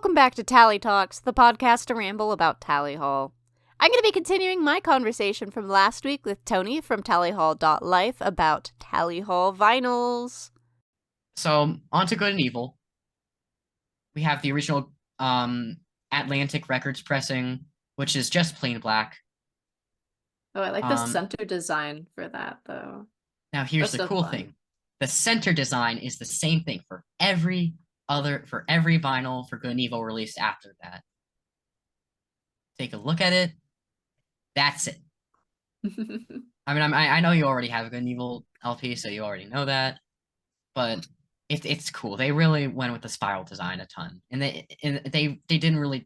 Welcome back to Tally Talks, the podcast to ramble about Tally Hall. I'm going to be continuing my conversation from last week with Tony from tallyhall.life about Tally Hall vinyls. So, on to Good and Evil. We have the original Atlantic Records pressing, which is just plain black. Oh, I like the Um, center design for that, though. Now, here's That's the so cool fun. thing. The center design is the same thing for every vinyl for Good and Evil released after that. Take a look at it. That's it. I mean, I know you already have a Good and Evil LP, so you already know that. But it's cool. They really went with the spiral design a ton, and they didn't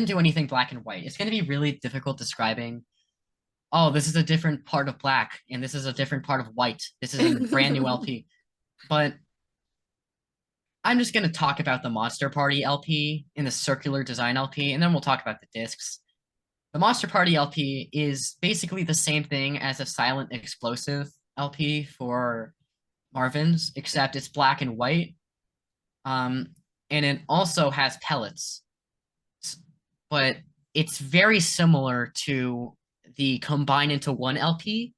do anything black and white. It's going to be really difficult describing. Oh, this is a different part of black, and this is a different part of white. This is a brand new LP. But I'm just going to talk about the Monster Party LP and the circular design LP, and then we'll talk about the discs. The Monster Party LP is basically the same thing as a Silent Explosive LP for Marvin's, except it's black and white. And it also has pellets. But it's very similar to the Combine Into One LP,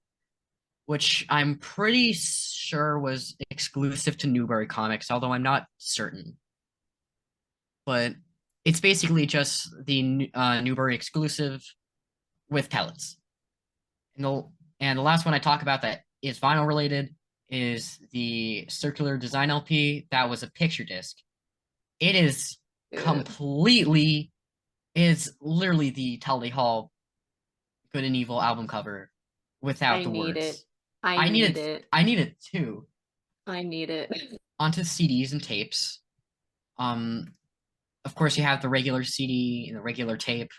which I'm pretty sure was exclusive to Newbury Comics, although I'm not certain. But it's basically just the Newbury exclusive with pellets. And the last one I talk about that is vinyl related is the Circular Design LP. That was a picture disc. It is completely is literally the Tally Hall Good and Evil album cover without the words. It. I need it. I need it too. I need it. Onto CDs and tapes. Of course you have the regular CD and the regular tape.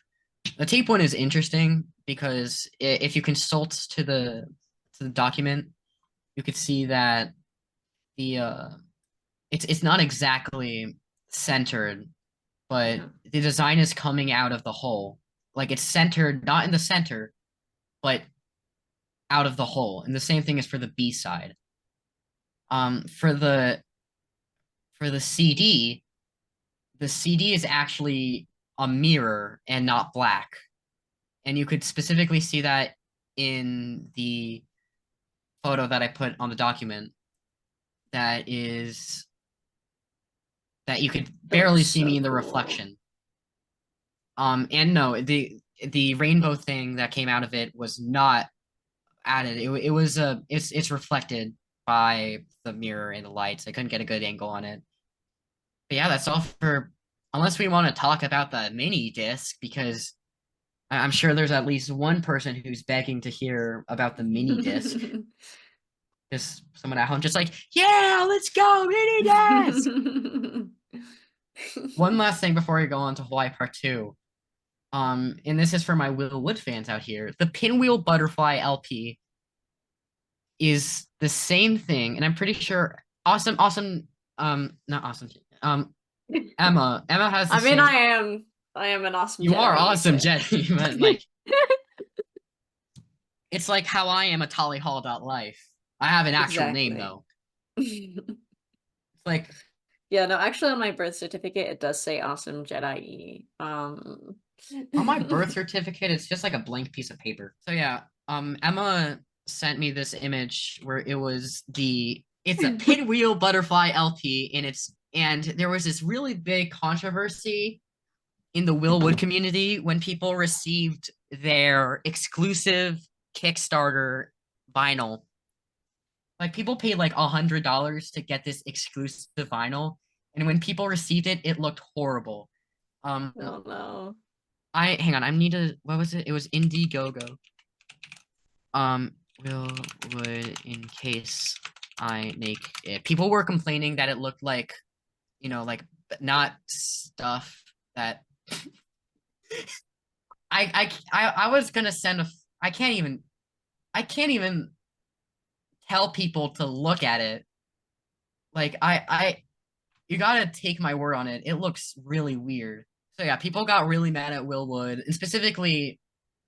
The tape one is interesting because if you consult to the document, you could see that it's not exactly centered, but the design is coming out of the hole. Like it's centered, not in the center, but out of the hole. And the same thing is for the B side. For the CD, the CD is actually a mirror and not black. And you could specifically see that in the photo that I put on the document. That you could barely see me in the reflection. And no, the rainbow thing that came out of it was not added. It's reflected by the mirror and the lights. I couldn't get a good angle on it. But yeah, that's all for unless we want to talk about the mini disc, because I'm sure there's at least one person who's begging to hear about the mini disc. Just someone at home just like, yeah, let's go, mini disc. One last thing before we go on to Hawaii Part 2. And this is for my Will Wood fans out here. The Pinwheel Butterfly LP is the same thing, and I'm pretty sure not awesome. Emma has the same. I am an awesome You Jedi. are awesome Jedi, but like it's like how I am a tallyhall.life. I have an actual name though. It's like yeah, no, actually on my birth certificate it does say awesome Jedi. On my birth certificate, it's just like a blank piece of paper. So yeah, Emma sent me this image where it's a Pinwheel Butterfly LP, and there was this really big controversy in the Will Wood community when people received their exclusive Kickstarter vinyl. Like people paid like $100 to get this exclusive vinyl, and when people received it, it looked horrible. Oh no. Hang on, I need to, what was it? It was Indiegogo. Will Wood in case I make it. People were complaining that it looked like, like not stuff that I was gonna send I can't even tell people to look at it. Like you gotta take my word on it. It looks really weird. So yeah, people got really mad at Will Wood, and specifically,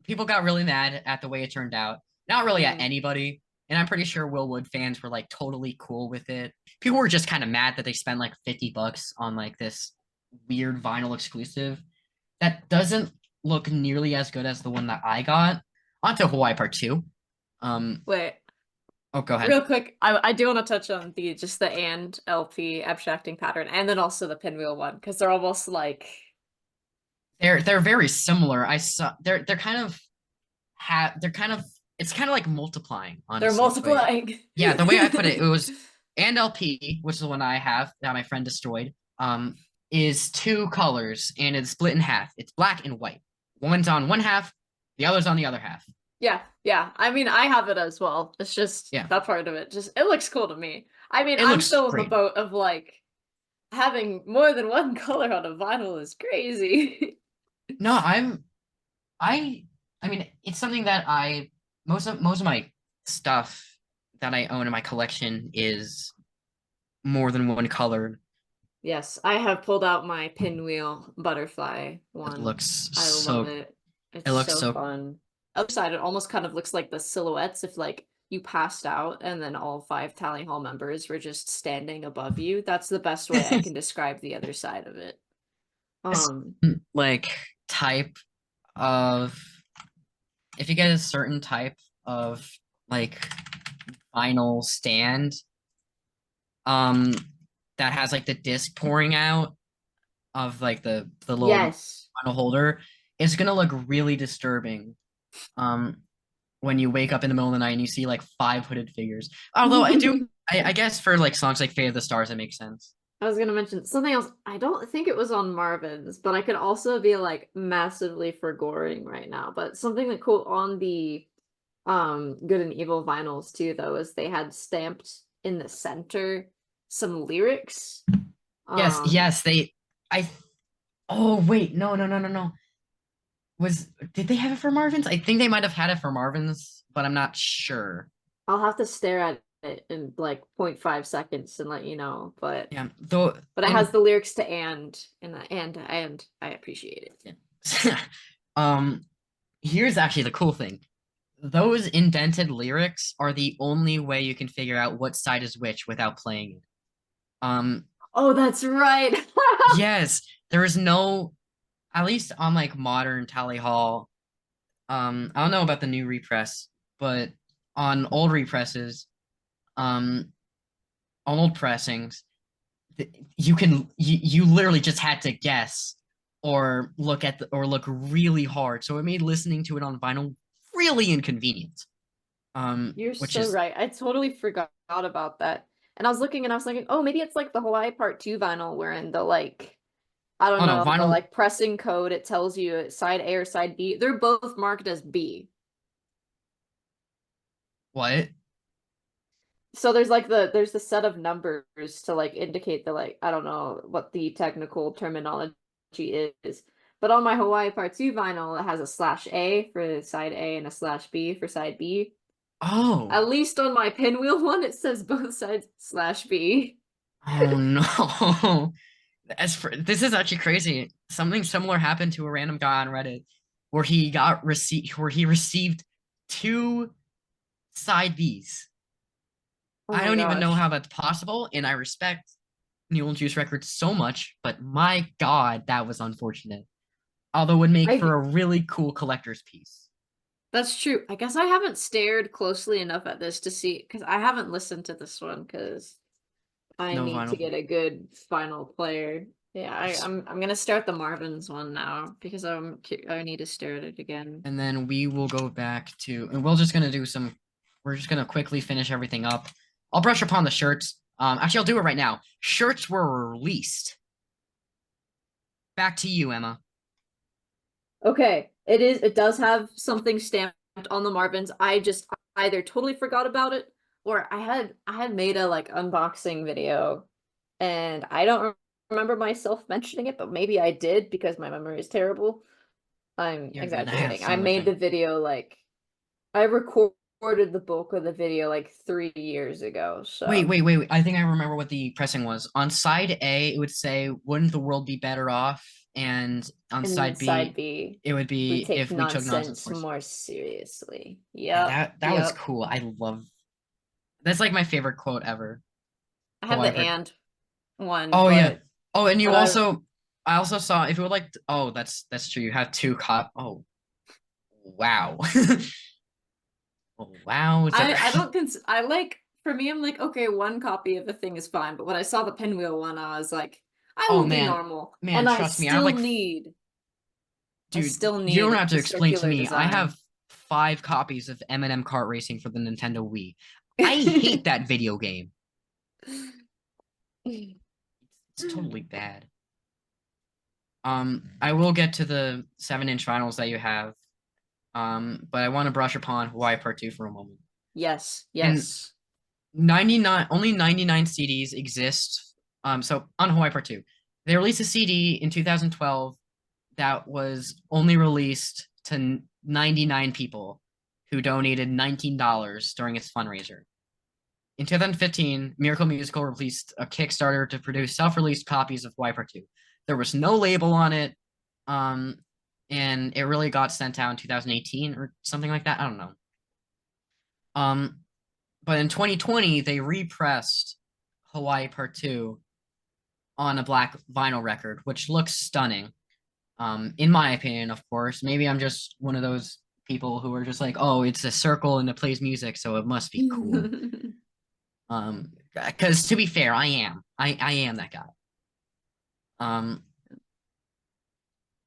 people got really mad at the way it turned out. Not really at anybody, and I'm pretty sure Will Wood fans were like totally cool with it. People were just kind of mad that they spent like $50 on like this weird vinyl exclusive that doesn't look nearly as good as the one that I got. Onto Hawaii Part 2. Wait, Oh, go ahead. real quick, I do want to touch on the and LP abstracting pattern, and then also the pinwheel one, because they're almost like They're very similar. I saw they're kind of they're kind of it's kind of like multiplying, they're honestly. multiplying. Yeah, the way I put it, it was and LP, which is the one I have that my friend destroyed, is two colors and it's split in half. It's black and white. One's on one half, the other's on the other half. Yeah, yeah. I mean, I have it as well. It's just Yeah, that part of it. Just it looks cool to me. I mean, it I'm looks still in the great. boat of like having more than one color on a vinyl is crazy. No, I I mean it's something that I most of my stuff that I own in my collection is more than one colored. Yes, I have pulled out my pinwheel butterfly It one. looks I love so it. it It's looks so so fun. Other side, it almost kind of looks like the silhouettes if like you passed out and then all five Tally Hall members were just standing above you. That's the best way I can describe the other side of it. this Um, like type of if you get a certain type of like vinyl stand um that has like the disc pouring out of like the little yes. vinyl holder, it's gonna look really disturbing when you wake up in the middle of the night and you see like five hooded figures. Although I guess for like songs like Fate of the Stars it makes sense. I was gonna mention something else. I don't think it was on Marvin's, but I could also be like massively forgoing right now. But something that cool on the Good and Evil vinyls too, though, is they had stamped in the center some lyrics. Yes, Um, yes, they I oh wait, no. Was did they have it for Marvin's? I think they might have had it for Marvin's, but I'm not sure. I'll have to stare at it in like 0.5 seconds and let you know. Yeah, though But it has and the lyrics to and I appreciate it. yeah. um here's actually the cool thing. Those indented lyrics are the only way you can figure out what side is which without playing it. Um Oh, that's right. yes, there is no at least on like modern Tally Hall. I don't know about the new repress, but on old represses, um on old pressings, you literally just had to guess or look at or look really hard. So it made listening to it on vinyl really inconvenient. You're Which so is right. I totally forgot about that. And I was looking and I was thinking, oh, maybe it's like the Hawaii Part 2 vinyl wherein the like I don't oh no, know, the vinyl like pressing code it tells you side A or side B. They're both marked as B. what? So there's the set of numbers to like indicate the like I don't know what the technical terminology is. But on my Hawaii Part 2 vinyl, it has a slash A for side A and a slash B for side B. Oh. At least on my pinwheel one, it says both sides slash B. Oh no. As for this is actually crazy. Something similar happened to a random guy on Reddit where he received two side Bs. Oh I my don't even know gosh. how that's possible, and I respect Mule and Juice Records so much, but my God, that was unfortunate. Although it would make for I a really cool collector's piece. That's true. I guess I haven't stared closely enough at this to see because I haven't listened to this one because I No need to vinyl. get a good final player. Yeah, I'm gonna start the Marvin's one now because I need to stare at it again. And then we will go back to, and we're just gonna do some. We're just gonna quickly finish everything up. I'll brush upon the shirts. Actually, I'll do it right now. Shirts were released. Back to you, Emma. Okay, it does have something stamped on the Marvin's. I just either totally forgot about it or I had made a like unboxing video and I don't remember myself mentioning it, but maybe I did because my memory is terrible. I'm You're good. I have a exaggerating. I similar made the thing. video like I recorded the bulk of the video like 3 years ago, so Wait. I think I remember what the pressing was. On side A, it would say, "Wouldn't the world be better off?" And on and side side B, B, it would we be take if we took nonsense nonsense more. more seriously. Yeah, Yep, that was yep. cool. I love. That's like my favorite quote ever. I The have the library. and one, Oh yeah. but Oh, and you but I also I also saw if you would like. Oh, that's true. You have two Oh, wow. Oh, wow. I don't I like, for me, I'm like, okay, one copy of a thing is fine, but when I saw the pinwheel one, I was like, I Oh will be man, normal. man, And trust me. I have like, I dude, still you don't need have to the explain to circular me. I design. have 5 copies of M&M Kart Racing for the Nintendo Wii. I hate that video game. It's totally bad. I will get to the 7-inch finals that you have. But I want to brush upon Hawaii Part 2 for a moment. Yes, And yes. 99 only 99 CDs exist. So on Hawaii Part 2, they released a CD in 2012 that was only released to 99 people who donated $19 during its fundraiser. In 2015, Miracle Musical released a Kickstarter to produce self-released copies of Hawaii Part 2. There was no label on it, um, and it really got sent out in 2018 or something like that. I don't know. Um, but in 2020, they repressed Hawaii Part 2 on a black vinyl record, which looks stunning. In my opinion, of course. Maybe I'm just one of those people who are just like, oh, it's a circle and it plays music, so it must be cool. Because to be fair, I am. I am that guy. Um,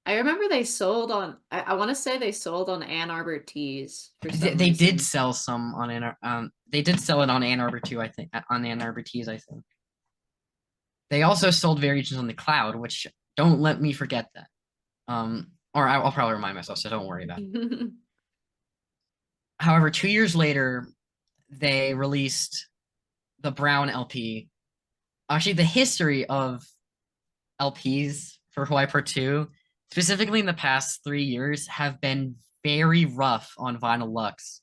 I remember they sold on, I want to say they sold on Ann Arbor Tees for some they did reason. sell some on they did sell it on Ann Arbor too, I think, on Ann Arbor Tees, I think. They also sold variations on the Cloud, which don't let me forget that. Or I'll probably remind myself, so don't worry about it. However, 2 years later, they released the Brown LP. Actually, the history of LPs for Hawaii Part 2, specifically in the past 3 years, have been very rough on Vinyl Lux.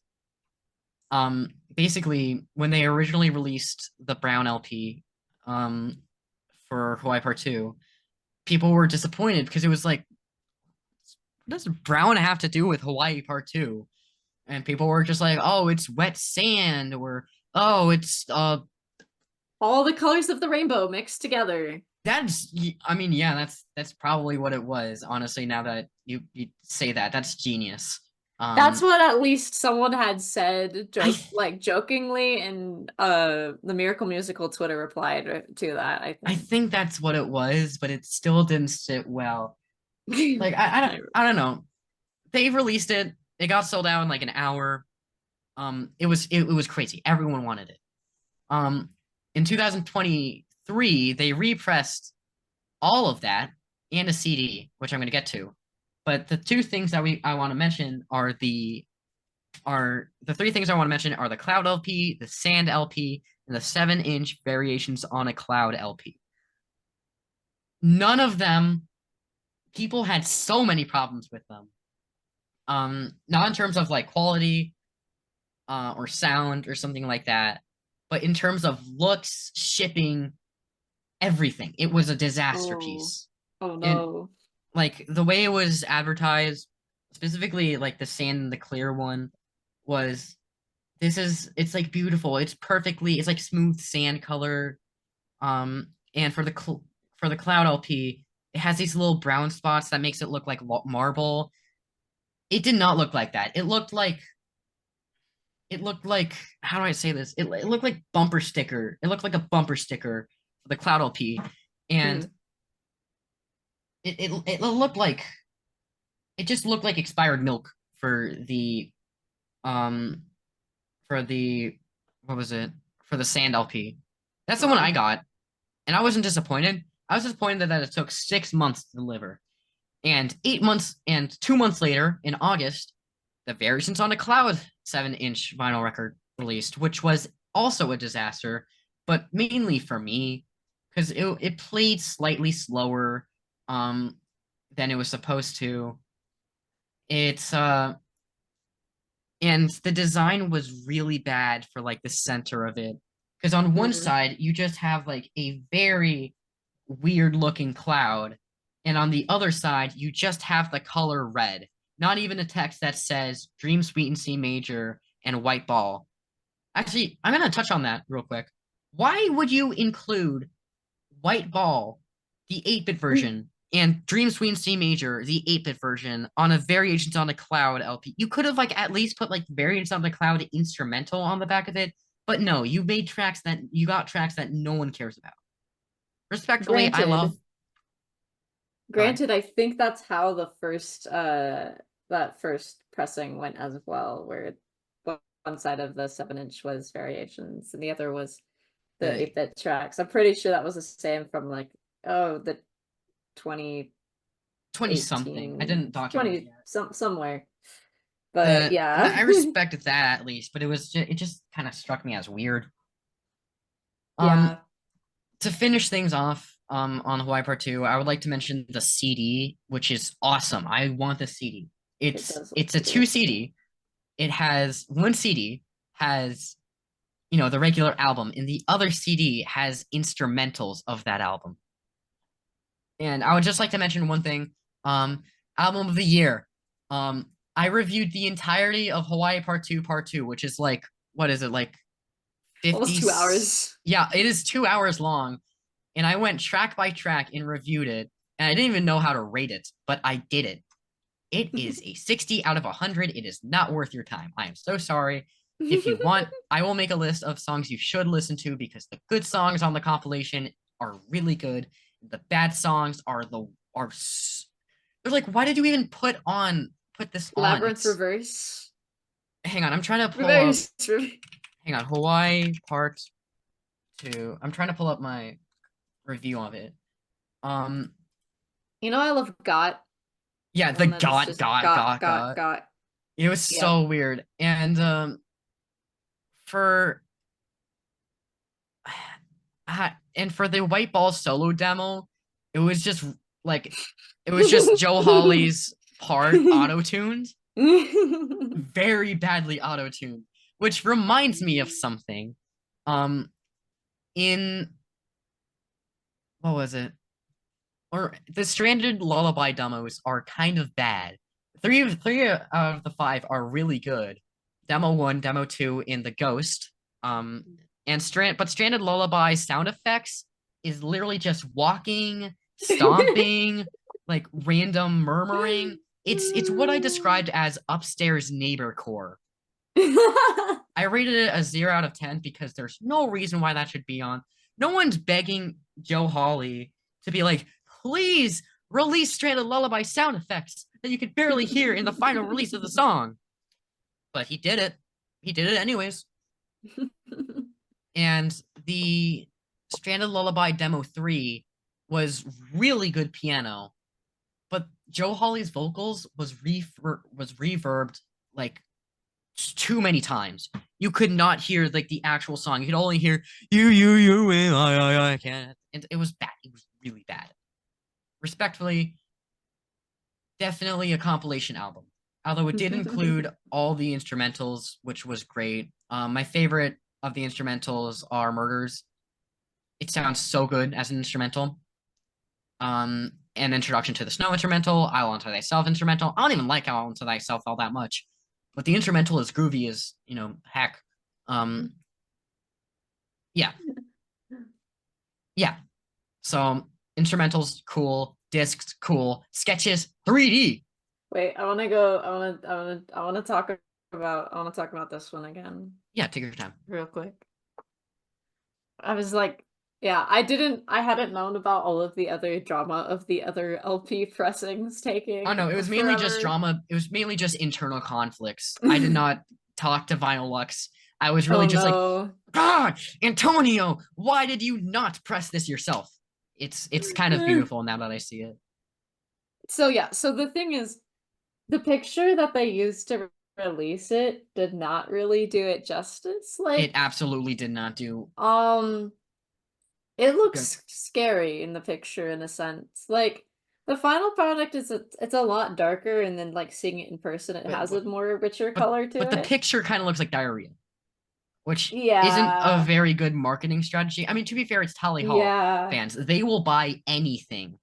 Basically, when they originally released the Brown LP, for Hawaii Part 2, people were disappointed because it was like, what does Brown have to do with Hawaii Part 2? And people were just like, oh, it's wet sand, or oh, it's All the colors of the rainbow mixed together. that's, I mean, yeah, that's probably what it was. Honestly, now that you say that, that's genius. That's what at least someone had said, I jokingly, and the Miracle Musical Twitter replied to that, I I think. think that's what it was, but it still didn't sit well. Like I don't know. They released it. It got sold out in like an hour. It was crazy. Everyone wanted it. Um, in 2023, they repressed all of that and a CD, which I'm going to get to. But the two things that I want to mention are the three things I want to mention are the Cloud LP, the Sand LP, and the 7-inch Variations on a Cloud LP. None of them, people had so many problems with them. Not in terms of like quality, or sound or something like that, but in terms of looks, shipping, everything. It was a disaster Oh, piece. oh And no. like the way it was advertised, specifically like the sand and the clear one, was it's like beautiful. It's like smooth sand color. And for the Cloud LP, it has these little brown spots that makes it look like marble. It did not look like that. It looked like, how do I say this? It looked like bumper sticker. It looked like a bumper sticker for the Cloud LP, and Hmm. it looked like, it just looked like expired milk for the um for the, what was it, for the Sand LP. That's the one I Wow. got, and I wasn't disappointed. I was disappointed that it took 6 months to deliver, and 8 months and 2 months later, in August, the Variations on a Cloud 7-inch vinyl record released, which was also a disaster, but mainly for me because it played slightly slower than it was supposed to. It's and the design was really bad for like the center of it, because on one Hmm. side you just have like a very weird looking cloud, and on the other side you just have the color red, not even a text that says Dream Suite in C major and White Ball. Actually, I'm gonna touch on that real quick. Why would you include White Ball, the 8-bit version, and Dream Suite C Major, the 8-bit version, on a Variations on the Cloud LP. You could have like at least put like Variations on the Cloud instrumental on the back of it, but no, you got tracks that no one cares about. Respectfully, I love. Granted, I think that's how the first that first pressing went as well, where one side of the 7-inch was Variations and the other was the 8-bit tracks. I'm pretty sure that was the same from like the 20 something. I didn't document 20 somewhere. But yeah. I respected that at least, but it just kind of struck me as weird. Yeah. To finish things off, on Hawaii Part 2, I would like to mention the CD, which is awesome. I want the CD. It's a 2 CD. It has one CD has, the regular album, and the other CD has instrumentals of that album. And I would just like to mention one thing. Album of the year. I reviewed the entirety of Hawaii Part 2, which is like, what is it, like 50? Almost 2 hours. Yeah, it is 2 hours long. And I went track by track and reviewed it. And I didn't even know how to rate it, but I did it. It is a 60 out of 100. It is not worth your time. I am so sorry. If you want, I will make a list of songs you should listen to, because the good songs on the compilation are really good. The bad songs are they're like, why did you even put this on? Labyrinth Reverse. Hang on, I'm trying to pull Reverse. up. Hang on, Hawaii Part 2. I'm trying to pull up my review of it. I love Got. Yeah, the Got. It was so weird. And for the White Ball solo demo, it was just Joe Hawley's part auto-tuned. Very badly auto-tuned. Which reminds me of something. In what was it? Or the Stranded Lullaby demos are kind of bad. Three out of the 5 are really good. Demo 1, Demo 2, and the Ghost. But Stranded Lullaby sound effects is literally just walking, stomping, like random murmuring. It's what I described as upstairs neighbor core. I rated it a 0 out of 10 because there's no reason why that should be on. No one's begging Joe Hawley to be like, please release Stranded Lullaby sound effects that you could barely hear in the final release of the song. But he did it. He did it anyways. And the Stranded Lullaby Demo 3 was really good piano, but Joe Hawley's vocals was reverbed like too many times. You could not hear like the actual song. You could only hear you I can't. And it was bad. It was really bad. Respectfully, definitely a compilation album. Although it did include all the instrumentals, which was great. My favorite of the instrumentals are Murders. It sounds so good as an instrumental. An Introduction to the Snow instrumental, I'll Unto Thyself instrumental. I don't even like I'll Unto Thyself all that much, but the instrumental is groovy as heck. Yeah. So instrumentals cool, discs cool, sketches 3D. Wait, I want to talk about this one again. Yeah, take your time. Real quick. I was like, yeah, I hadn't known about all of the other drama of the other LP pressings taking. Oh no, it was mainly just drama. It was mainly just internal conflicts. I did not talk to Vinyl Lux. I was really like, God, Antonio, why did you not press this yourself? It's kind of beautiful now that I see it. So yeah, so the thing is, the picture that they used to release it did not really do it justice. Like, it absolutely did not do. It looks scary in the picture in a sense. Like, the final product it's a lot darker, and then like seeing it in person, it has a more richer color to it. But the picture kind of looks like diarrhea, which isn't a very good marketing strategy. I mean, to be fair, it's Tally Hall fans. They will buy anything.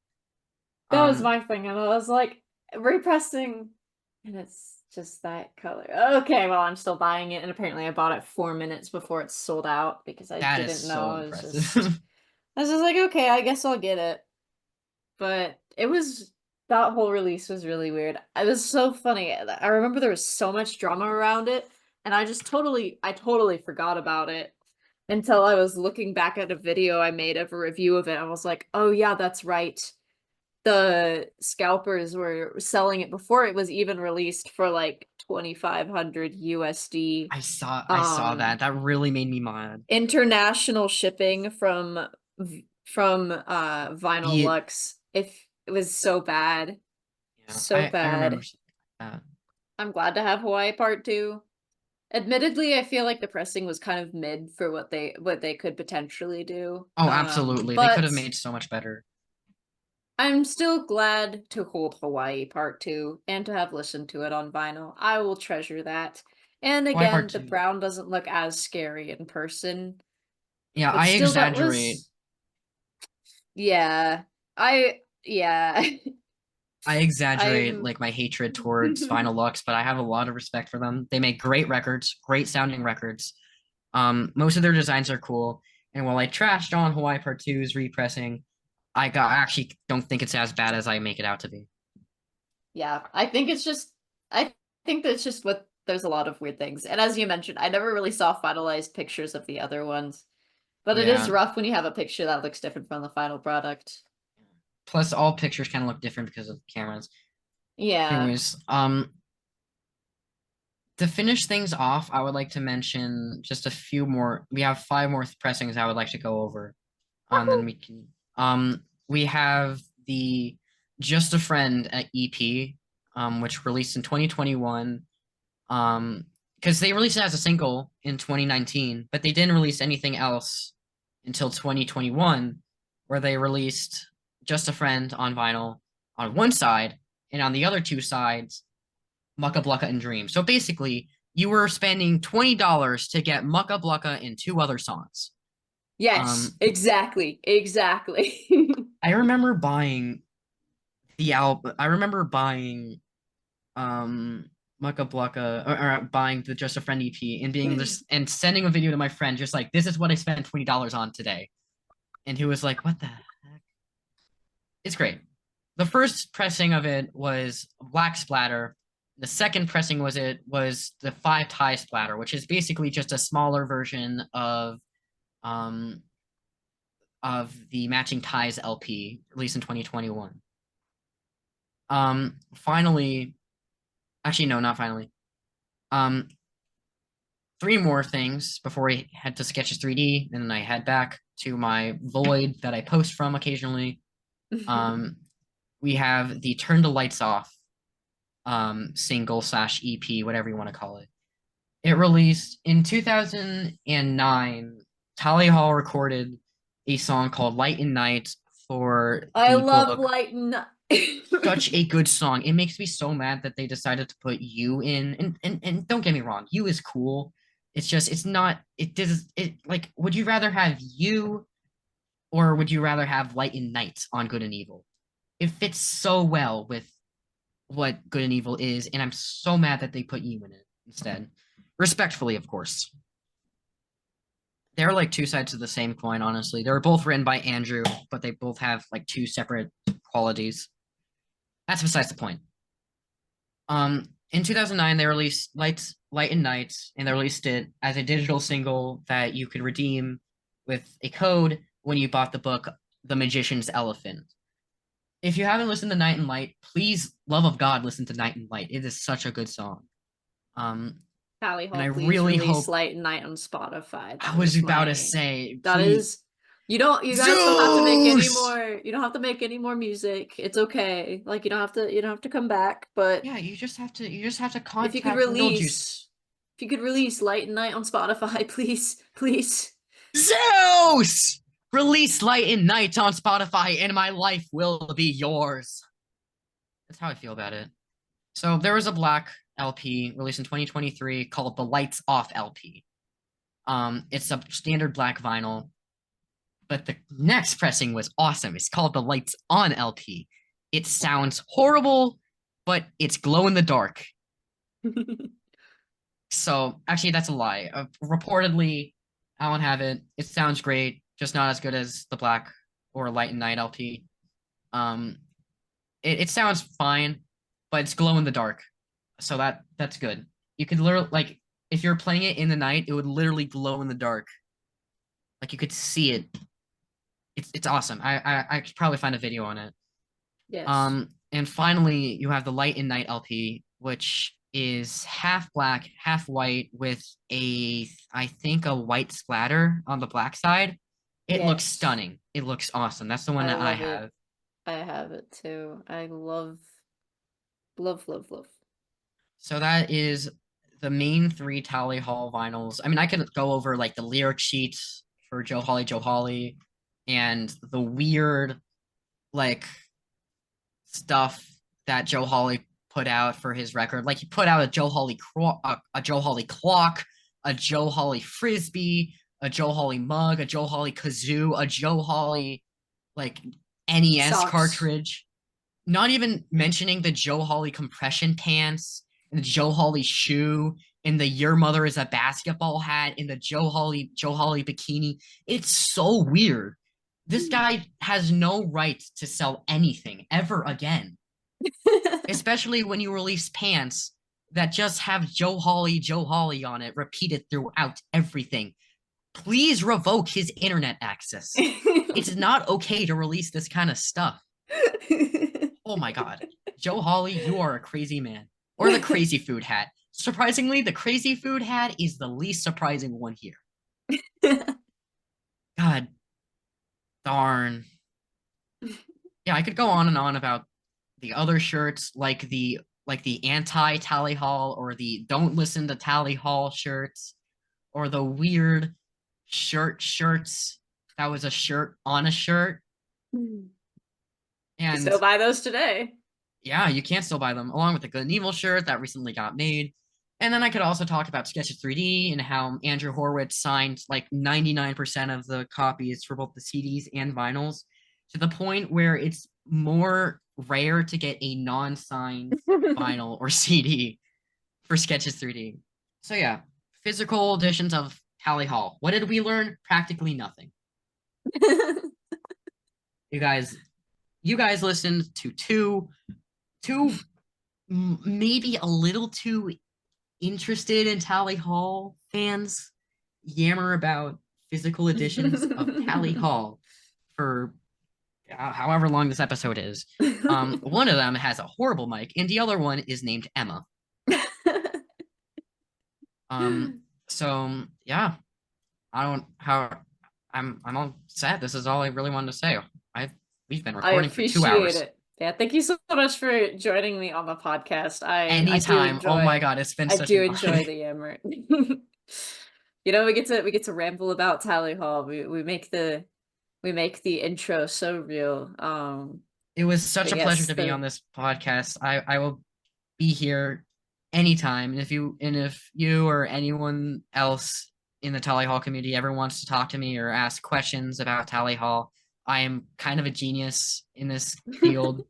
That was my thing, and I was like, repressing, and it's just that color. Okay, well, I'm still buying it, and apparently I bought it 4 minutes before it sold out because I didn't know. I was just like, okay, I guess I'll get it. But it was that whole release was really weird. It was so funny. I remember there was so much drama around it, and I totally forgot about it until I was looking back at a video I made of a review of it. I was like, oh yeah, that's right. The scalpers were selling it before it was even released for like 2,500 USD. I saw that. That really made me mad. International shipping from Vinyl Be Lux. If it was so bad. Yeah, So I remember bad. something like that. I'm glad to have Hawaii Part 2. Admittedly, I feel like the pressing was kind of mid for what they could potentially do. Oh, absolutely. They could But have made so much better. I'm still glad to hold Hawaii Part 2 and to have listened to it on vinyl. I will treasure that. And Why part again, the two? brown doesn't look as scary in person, Yeah, but I still that exaggerate. was yeah. Yeah. I exaggerate I'm like my hatred towards Vinyl Lux, but I have a lot of respect for them. They make great records, great sounding records. Most of their designs are cool. And while I trashed on Hawaii Part Two's repressing, I actually don't think it's as bad as I make it out to be. Yeah, I think that's just what there's a lot of weird things. And as you mentioned, I never really saw finalized pictures of the other ones. But it is Yeah. rough when you have a picture that looks different from the final product. Plus, all pictures kind of look different because of cameras. Yeah. Anyways, to finish things off, I would like to mention just a few more. We have five more pressings I would like to go over. Then we can we have the Just a Friend EP, which released in 2021. Because they released it as a single in 2019, but they didn't release anything else until 2021, where they released Just a Friend on vinyl on one side, and on the other two sides, Mucka Blucka and Dream. So basically, you were spending $20 to get Mucka Blucka and two other songs. Yes, exactly. Exactly. I remember buying the album. I remember buying Mucka Blucka or buying the Just a Friend EP and being this and sending a video to my friend just like this is what I spent $20 on today. And he was like, "What the heck?" It's great. The first pressing of it was Black Splatter. The second pressing was the Five Tie Splatter, which is basically just a smaller version um of the Matching Ties LP released in 2021. Finally, actually no, not finally. Um, three more things before we head to Sketches 3D, and then I head back to my void that I post from occasionally. We have the Turn the Lights Off single slash EP, whatever you want to call it. It released in 2009. Tally Hall recorded a song called Light and Night for I the love book. Light and Such a good song. It makes me so mad that they decided to put You in. And don't get me wrong, You is cool. It's just it's not it does it like would you rather have You or would you rather have Light and Night on Good and Evil? It fits so well with what Good and Evil is, and I'm so mad that they put You in it instead. Respectfully, of course. They're like two sides of the same coin, honestly. They were both written by Andrew, but they both have like two separate qualities. That's besides the point. In 2009, they released Light and Night, and they released it as a digital single that you could redeem with a code when you bought the book The Magician's Elephant. If you haven't listened to Night and Light, please, love of God, listen to Night and Light. It is such a good song. Tally And I Hall, please really release hope. Light and Night on Spotify. I was about to say, That please. is you guys don't have to make any Zeus! more you don't have to make any more music. It's okay. Like you don't have to come back, but Yeah, you just have to if you could contact Needlejuice. release if you could release Light and Night on Spotify, please, please. Zeus! Release Light and Night on Spotify, and my life will be yours. That's how I feel about it. So there was a black LP released in 2023 called the Lights Off LP. It's a standard black vinyl, but the next pressing was awesome. It's called the Lights On LP. It sounds horrible, but it's glow in the dark. So actually, that's a lie. Reportedly, I don't have it. It sounds great, just not as good as the Black or Light and Night LP. it sounds fine, but it's glow in the dark, so that's good. You could literally like if you're playing it in the night, it would literally glow in the dark, like you could see it. It's awesome. I could probably find a video on it. Yes. And finally, you have the Light and Night LP, which is half black, half white with I think, a white splatter on the black side. It looks Yes. stunning. It looks awesome. That's the one I that I love it. have. I have it too. I love. So that is the main three Tally Hall vinyls. I mean, I could go over like the lyric sheets for Joe Holly, and the weird like stuff that Joe Holly put out for his record. Like he put out a a Joe Holly clock, a Joe Holly frisbee, a Joe Holly mug, a Joe Holly kazoo, a Joe Holly like NES Socks. cartridge. Not even mentioning the Joe Holly compression pants and the Joe Holly shoe and the Your Mother is a Basketball hat and the Joe Holly bikini. It's so weird. This guy has no right to sell anything ever again, especially when you release pants that just have Joe Holly on it repeated throughout everything. Please revoke his internet access. It's not okay to release this kind of stuff. Oh my God. Joe Holly, you are a crazy man. Or the crazy food hat. Surprisingly, the crazy food hat is the least surprising one here. God darn. Yeah, I could go on and on about the other shirts, like the anti Tally Hall or the don't listen to Tally Hall shirts, or the weird shirts that was a shirt on a shirt. You still And buy those today. yeah, you can still buy them, along with the Good and Evil shirt that recently got made. And then I could also talk about Sketches 3D and how Andrew Horowitz signed like 99% of the copies for both the CDs and vinyls, to the point where it's more rare to get a non-signed vinyl or CD for Sketches 3D. So yeah, physical editions of Tally Hall. What did we learn? Practically nothing. You guys, you guys listened to two maybe a little too interested in Tally Hall fans yammer about physical editions of Tally Hall for however long this episode is. One of them has a horrible mic, and the other one is named Emma. So yeah, I don't how I'm all set. This is all I really wanted to say. We've been I recording for 2 appreciate hours. it. Yeah, thank you so much for joining me on the podcast. I do Anytime. Oh my enjoy God, it's been I such an do honor. enjoy the yammer. You know, we get to ramble about Tally Hall. We make the intro so real. It was such But a pleasure yes, to be the on this podcast. I will be here anytime. And if you or anyone else in the Tally Hall community ever wants to talk to me or ask questions about Tally Hall, I am kind of a genius in this field.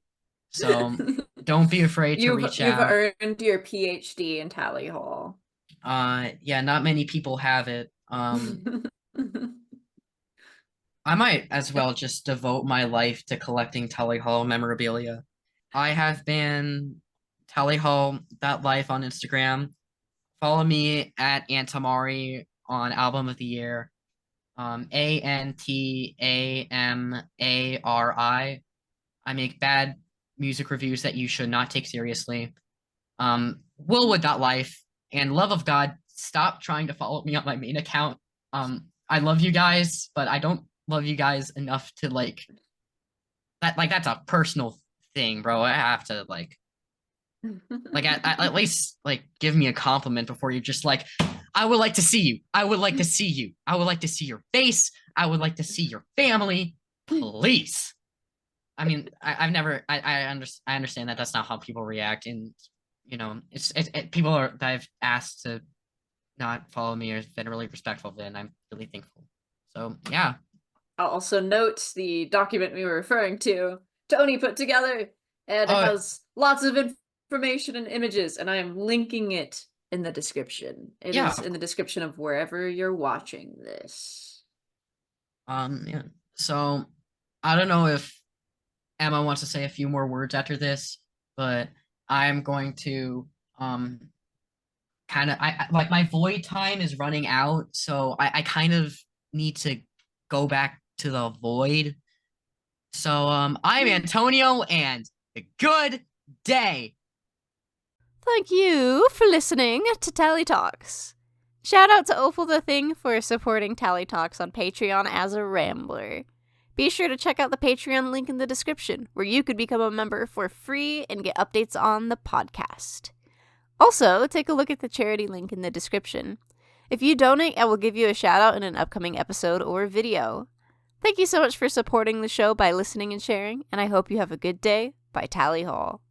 So don't be afraid to reach you've out. earned your PhD in Tally Hall. Yeah, not many people have it. I might as well just devote my life to collecting Tally Hall memorabilia. I have been tallyhall.life on Instagram. Follow me at Antamari on Album of the Year. Antamari. I make bad music reviews that you should not take seriously. Willwood.life and love of God, stop trying to follow me on my main account. I love you guys, but I don't love you guys enough to like that. Like that's a personal thing, bro. I have to like at least like give me a compliment before you just like, I would like to see you. I would like to see you. I would like to see your face. I would like to see your family. Please. I mean, I've never I understand that that's not how people react, and you know, people are that I've asked to not follow me or been really respectful of it, and I'm really thankful. So yeah. I'll also note the document we were referring to, Tony put together, and it has lots of information and images, and I am linking it in the description. It Yeah. is in the description of wherever you're watching this. Yeah. So I don't know if Emma wants to say a few more words after this, but I'm going to kind of like my void time is running out, so I kind of need to go back to the void. So I'm Antonio, and good day. Thank you for listening to Tally Talks. Shout out to Opal the Thing for supporting Tally Talks on Patreon as a Rambler. Be sure to check out the Patreon link in the description, where you could become a member for free and get updates on the podcast. Also, take a look at the charity link in the description. If you donate, I will give you a shout out in an upcoming episode or video. Thank you so much for supporting the show by listening and sharing, and I hope you have a good day by Tally Hall.